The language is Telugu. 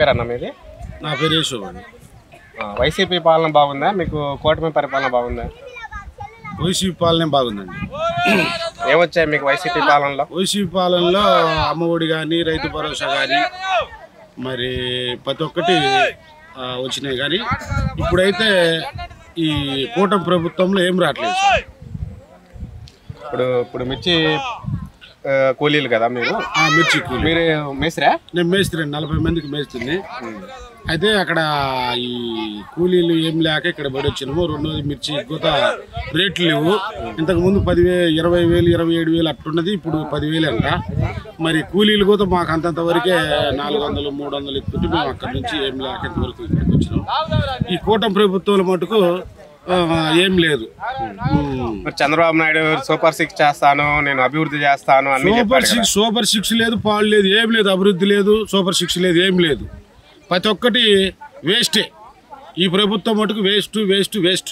పేరు అన్న మీది? నా పేరు యేసు అండి. వైసీపీ పాలన బాగుందా, మీకు కూటమి పరిపాలన బాగుందా? వైసీపీ పాలనే బాగుందండి. ఏమొచ్చాయి మీకు వైసీపీ పాలనలో? వైసీపీ పాలనలో అమ్మఒడి కానీ, రైతు భరోసా కానీ, మరి ప్రతి ఒక్కటి వచ్చినాయి. కానీ ఇప్పుడైతే ఈ కూటమి ప్రభుత్వంలో ఏం రావట్లేదు. ఇప్పుడు మిర్చి కూలీలు కదా మీరు? మిర్చి కూలీ. మీరు మేస్త్రా? నేను మేస్త్రి, 40 మందికి మేస్తుంది. అయితే అక్కడ ఈ కూలీలు ఏం లేక ఇక్కడ పడి వచ్చినాము. రెండోది మిర్చి ఎక్కువ రేట్లు లేవు. ఇంతకుముందు 10,000, 20,000, 27,000 అట్టున్నది, ఇప్పుడు 10,000 అంట. మరి కూలీలు కూడా మాకు అంతంత వరకే 400, 300 ఎక్కుతుంటే మేము అక్కడి నుంచి ఏం లేక ఇంతవరకు ఇక్కడికి వచ్చినాం. ఈ కూటమి ప్రభుత్వాల మటుకు ఏం లేదు. చంద్రబాబు నాయుడు సూపర్ 6 చేస్తాను, నేను అభివృద్ధి చేస్తాను అని. సూపర్ 6 లేదు, పాలు లేదు, ఏం లేదు, అభివృద్ధి లేదు, సూపర్ 6 లేదు, ఏం లేదు. ప్రతి ఒక్కటి వేస్టే. ఈ ప్రభుత్వం మటుకు వేస్ట్ వేస్ట్ వేస్ట్.